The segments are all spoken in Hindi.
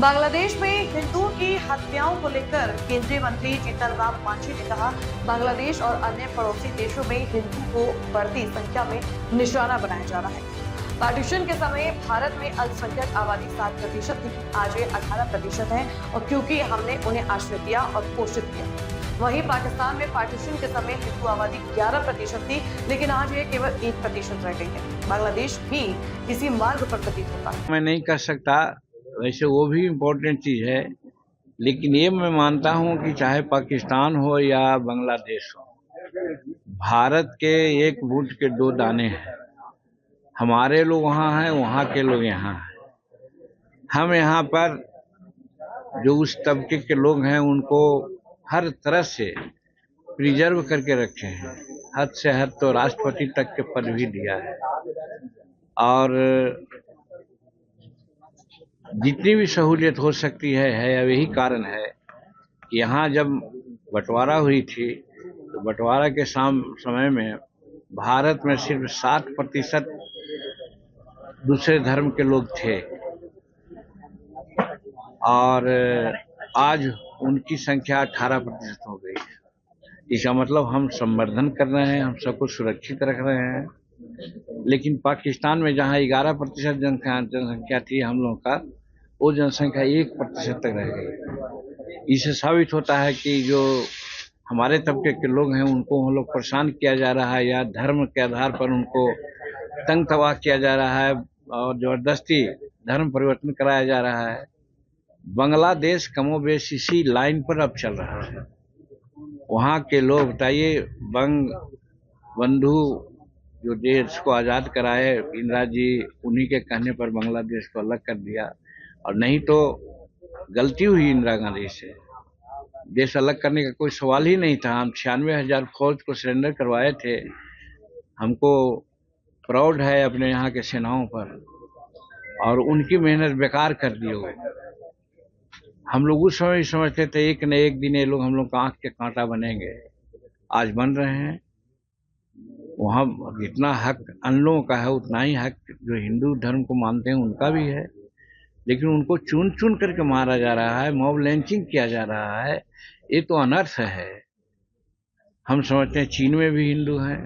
बांग्लादेश में हिंदुओं की हत्याओं को लेकर केंद्रीय मंत्री जीतन राम मांझी ने कहा, बांग्लादेश और अन्य पड़ोसी देशों में हिंदू को बढ़ती संख्या में निशाना बनाया जा रहा है। पार्टीशन के समय भारत में अल्पसंख्यक आबादी 7% थी, आज ये 18% है, और क्योंकि हमने उन्हें आश्रय दिया और पोषित किया। वहीं पाकिस्तान में पार्टीशन के समय हिंदू आबादी 11% थी, लेकिन आज ये केवल 1% रह गई है। बांग्लादेश भी इसी मार्ग पर प्रतीत होता है। मैं नहीं कर सकता, वैसे वो भी इम्पोर्टेंट चीज है, लेकिन ये मैं मानता हूँ कि चाहे पाकिस्तान हो या बांग्लादेश हो, भारत के एक बूंद के दो दाने हैं। हमारे लोग वहाँ हैं, वहाँ के लोग यहाँ हैं। हम यहाँ पर जो उस तबके के लोग हैं उनको हर तरह से प्रिजर्व करके रखे हैं। हद से हद तो राष्ट्रपति तक के पद भी दिया है, और जितनी भी सहूलियत हो सकती है। अब यही कारण है कि यहाँ जब बंटवारा हुई थी तो बंटवारा के समय में भारत में सिर्फ 7% दूसरे धर्म के लोग थे, और आज उनकी संख्या 18% हो गई है। इसका मतलब हम संवर्धन कर रहे हैं, हम सबको सुरक्षित रख रहे हैं। लेकिन पाकिस्तान में जहाँ 11% जनसंख्या थी हम लोग का, वो जनसंख्या 1% तक रह गई। इससे साबित होता है कि जो हमारे तबके के लोग हैं उनको हम लोग परेशान किया जा रहा है, या धर्म के आधार पर उनको तंग तबाह किया जा रहा है और जबरदस्ती धर्म परिवर्तन कराया जा रहा है। बांग्लादेश कमोबेश इसी लाइन पर अब चल रहा है। वहाँ के लोग, बताइए, बंग बंधु जो देश को आजाद कराए इंदिरा जी, उन्हीं के कहने पर बांग्लादेश को अलग कर दिया, और नहीं तो गलती हुई इंदिरा गांधी से। देश अलग करने का कोई सवाल ही नहीं था। हम 96,000 फौज को सरेंडर करवाए थे। हमको प्राउड है अपने यहाँ के सेनाओं पर, और उनकी मेहनत बेकार कर दी हो। हम लोग उस समय समझते थे एक न एक दिन ये लोग हम लोग का आंख के कांटा बनेंगे, आज बन रहे हैं। वहाँ जितना हक अन्य लोगों का है उतना ही हक जो हिंदू धर्म को मानते हैं उनका भी है, लेकिन उनको चुन चुन करके मारा जा रहा है, मॉब लिंचिंग किया जा रहा है। ये तो अनर्थ है। हम समझते हैं चीन में भी हिंदू हैं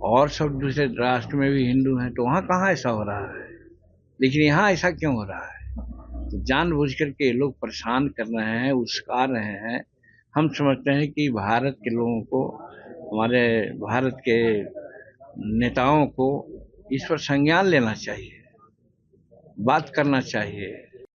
और सब दूसरे राष्ट्र में भी हिंदू हैं, तो वहाँ कहाँ ऐसा हो रहा है, लेकिन यहाँ ऐसा क्यों हो रहा है? तो जानबूझ करके ये लोग परेशान कर रहे हैं, उस्का रहे हैं। हम समझते हैं कि भारत के लोगों को, हमारे भारत के नेताओं को इस पर संज्ञान लेना चाहिए, बात करना चाहिए।